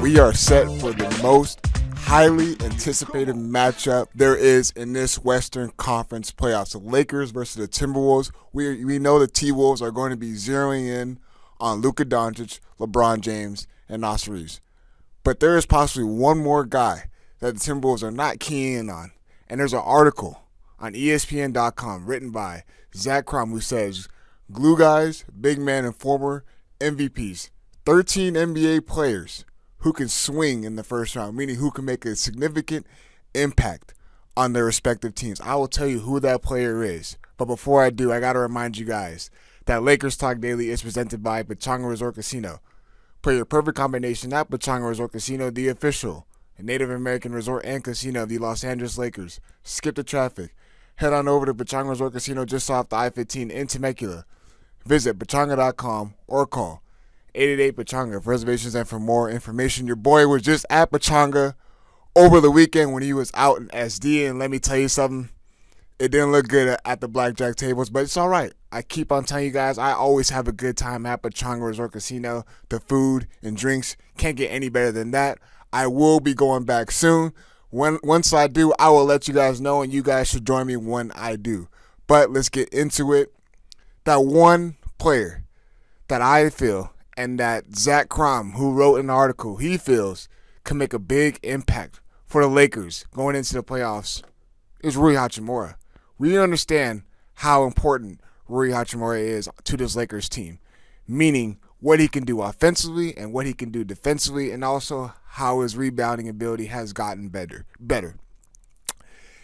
we are set for the most highly anticipated matchup there is in this Western Conference playoffs. The Lakers versus the Timberwolves. We know the T-Wolves are going to be zeroing in on Luka Doncic, LeBron James, and Austin Reeves. But there is possibly one more guy that the Timberwolves are not keying in on. And there's an article on ESPN.com written by Zach Crom who says, glue guys, big man, and former MVPs, 13 NBA players who can swing in the first round, meaning who can make a significant impact on their respective teams. I will tell you who that player is. But before I do, I got to remind you guys that Lakers Talk Daily is presented by Pechanga Resort Casino. Play your perfect combination at Pechanga Resort Casino, the official Native American resort and casino of the Los Angeles Lakers. Skip the traffic. Head on over to Pechanga Resort Casino just off the I-15 in Temecula. Visit Pechanga.com or call 888-PECHANGA for reservations and for more information. Your boy was just at Pechanga over the weekend when he was out in SD, and let me tell you something, it didn't look good at the blackjack tables, but it's all right. I keep on telling you guys, I always have a good time at Pechanga Resort Casino. The food and drinks can't get any better than that. I will be going back soon. Once I do, I will let you guys know, and you guys should join me when I do. But let's get into it. That one player that I feel, and that Zach Crom, who wrote an article, he feels can make a big impact for the Lakers going into the playoffs, is Rui Hachimura. We understand how important Rui Hachimura is to this Lakers team, meaning what he can do offensively and what he can do defensively, and also how his rebounding ability has gotten better.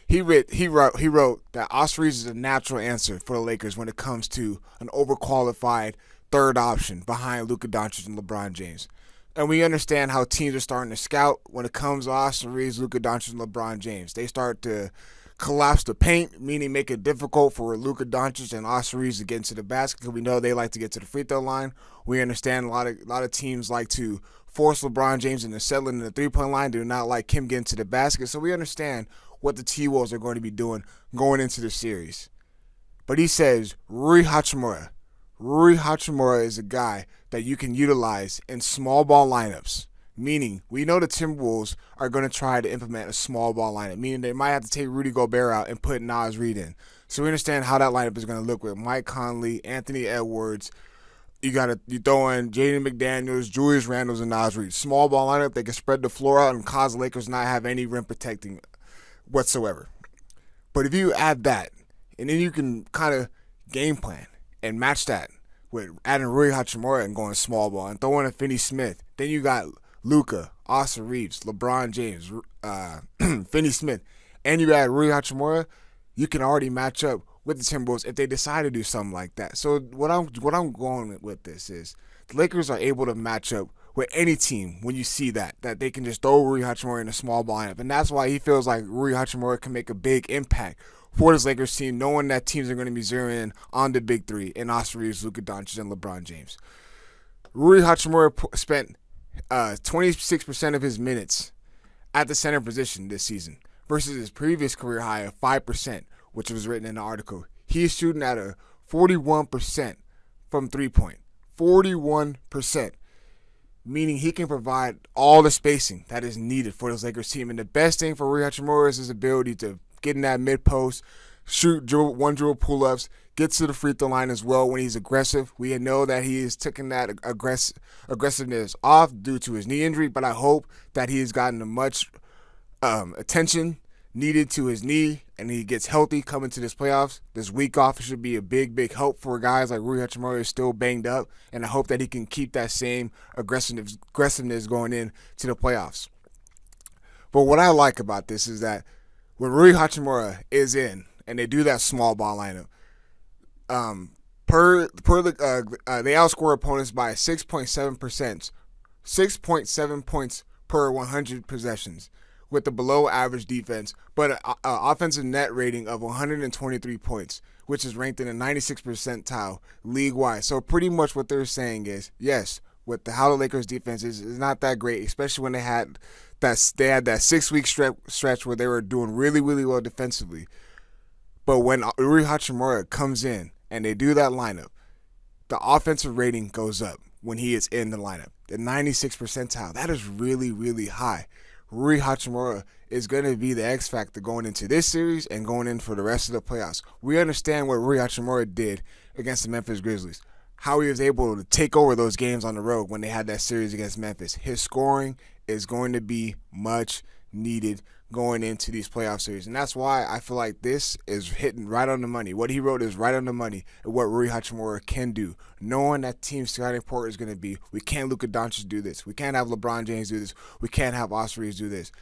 He wrote that Austin Reeves is a natural answer for the Lakers when it comes to an overqualified third option behind Luka Doncic and LeBron James. And we understand how teams are starting to scout when it comes to Austin Reeves, Luka Doncic, and LeBron James. They start to collapse the paint, meaning make it difficult for Luka Doncic and Austin Reeves to get into the basket, because we know they like to get to the free throw line. We understand a lot of teams like to force LeBron James into settling in the three-point line, do not like him getting to the basket. So we understand what the T-Wolves are going to be doing going into the series. But he says Rui Hachimura is a guy that you can utilize in small ball lineups. Meaning, we know the Timberwolves are going to try to implement a small ball lineup, meaning they might have to take Rudy Gobert out and put Naz Reid in. So we understand how that lineup is going to look with Mike Conley, Anthony Edwards. You throw in Jaden McDaniels, Julius Randle, and Naz Reid. Small ball lineup, they can spread the floor out and cause the Lakers not have any rim protecting whatsoever. But if you add that, and then you can kind of game plan and match that with adding Rui Hachimura and going small ball and throwing in Finney Smith, then you got Luka, Austin Reeves, LeBron James, Finney Smith, and you add Rui Hachimura, you can already match up with the Timberwolves if they decide to do something like that. So what I'm going with this is the Lakers are able to match up with any team when you see that they can just throw Rui Hachimura in a small ball lineup, and that's why he feels like Rui Hachimura can make a big impact for this Lakers team, knowing that teams are going to be zeroing in on the big three in Austin Reeves, Luka Doncic, and LeBron James. Rui Hachimura spent 26% of his minutes at the center position this season versus his previous career high of 5%, which was written in the article. He is shooting at a 41% from three-point. 41%. Meaning he can provide all the spacing that is needed for this Lakers team. And the best thing for Rui Hachimura is his ability to get in that mid-post, shoot one dribble pull-ups, get to the free throw line as well when he's aggressive. We know that he has taken that aggressiveness off due to his knee injury, but I hope that he has gotten much attention needed to his knee and he gets healthy coming to this playoffs. This week off should be a big help for guys like Rui Hachimura is still banged up, and I hope that he can keep that same aggressiveness going in to the playoffs. But what I like about this is that when Rui Hachimura is in and they do that small ball lineup, they outscore opponents by 6.7 points per 100 possessions, with a below average defense, but an offensive net rating of 123 points, which is ranked in the 96th percentile league-wide. So pretty much what they're saying is, yes, with how the Lakers defense is not that great, especially when they had that 6-week stretch where they were doing really well defensively. But when Rui Hachimura comes in and they do that lineup, the offensive rating goes up. when he is in the lineup. The 96th percentile, that is really, really high. Rui Hachimura is going to be the X factor going into this series and going in for the rest of the playoffs. We understand what Rui Hachimura did against the Memphis Grizzlies, how he was able to take over those games on the road when they had that series against Memphis. His scoring is going to be much needed going into these playoff series. And that's why I feel like this is hitting right on the money. What he wrote is right on the money and what Rui Hachimura can do. Knowing that team scouting report is going to be, we can't Luka Doncic do this. We can't have LeBron James do this. We can't have Austin Reeves do this.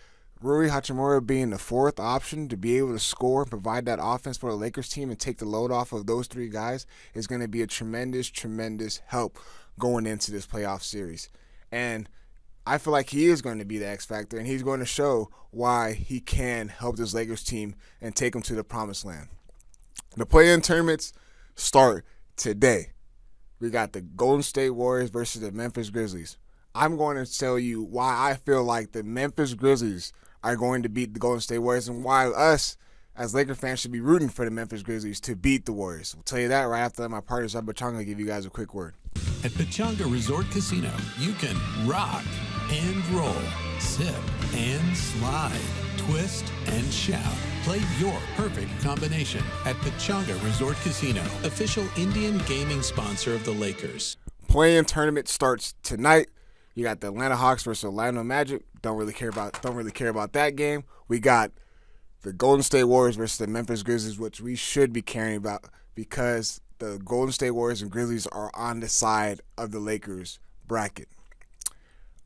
Rui Hachimura being the fourth option to be able to score and provide that offense for the Lakers team and take the load off of those three guys is going to be a tremendous, tremendous help going into this playoff series. And I feel like he is going to be the X factor, and he's going to show why he can help this Lakers team and take them to the promised land. The play-in tournaments start today. We got the Golden State Warriors versus the Memphis Grizzlies. I'm going to tell you why I feel like the Memphis Grizzlies are going to beat the Golden State Warriors and why us as Laker fans should be rooting for the Memphis Grizzlies to beat the Warriors. We'll tell you that right after my partners at Pechanga give you guys a quick word. At Pechanga Resort Casino, you can rock and roll, sip and slide, twist and shout. Play your perfect combination at Pechanga Resort Casino, official Indian gaming sponsor of the Lakers. Play-in tournament starts tonight. You got the Atlanta Hawks versus Orlando Magic. Don't really care about that game. We got the Golden State Warriors versus the Memphis Grizzlies, which we should be caring about because the Golden State Warriors and Grizzlies are on the side of the Lakers bracket.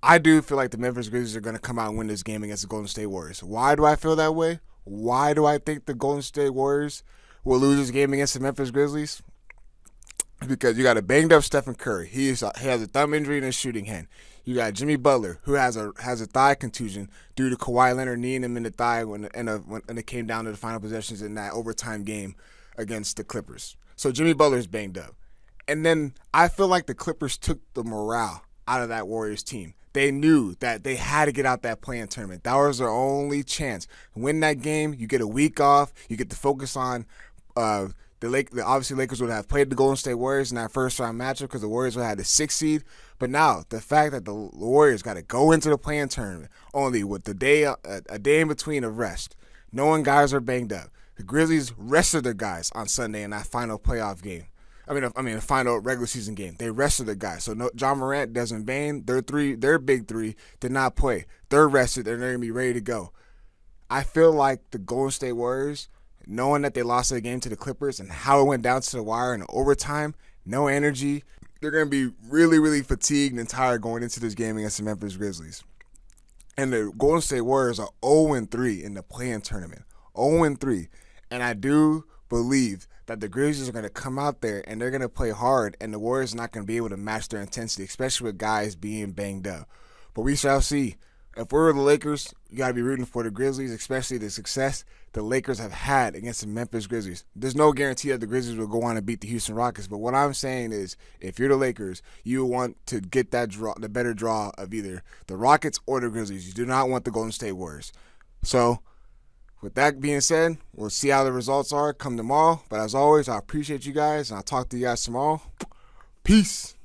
I do feel like the Memphis Grizzlies are going to come out and win this game against the Golden State Warriors. Why do I feel that way? Why do I think the Golden State Warriors will lose this game against the Memphis Grizzlies? Because you got a banged up Stephen Curry. He has a thumb injury in his shooting hand. You got Jimmy Butler, who has a thigh contusion due to Kawhi Leonard kneeing him in the thigh when it came down to the final possessions in that overtime game against the Clippers. So Jimmy Butler's banged up. And then I feel like the Clippers took the morale out of that Warriors team. They knew that they had to get out that play-in tournament. That was their only chance. Win that game, you get a week off. You get to focus on obviously Lakers would have played the Golden State Warriors in that first-round matchup because the Warriors would have had the 6th seed. But now the fact that the Warriors got to go into the play-in tournament only with a day in between of rest, knowing guys are banged up. The Grizzlies rested their guys on Sunday in that final playoff game. The final regular season game. They rested the guys. So no, John Morant, Desmond Bane, their big three did not play. They're rested and they're going to be ready to go. I feel like the Golden State Warriors, knowing that they lost the game to the Clippers and how it went down to the wire in overtime, no energy, they're going to be really, really fatigued and tired going into this game against the Memphis Grizzlies. And the Golden State Warriors are 0-3 in the play-in tournament. 0-3. And I do believe that the Grizzlies are going to come out there and they're going to play hard, and the Warriors are not going to be able to match their intensity, especially with guys being banged up. But we shall see. If we're the Lakers, you got to be rooting for the Grizzlies, especially the success the Lakers have had against the Memphis Grizzlies. There's no guarantee that the Grizzlies will go on and beat the Houston Rockets, but what I'm saying is if you're the Lakers, you want to get that draw, the better draw of either the Rockets or the Grizzlies. You do not want the Golden State Warriors. So with that being said, we'll see how the results are come tomorrow. But as always, I appreciate you guys, and I'll talk to you guys tomorrow. Peace.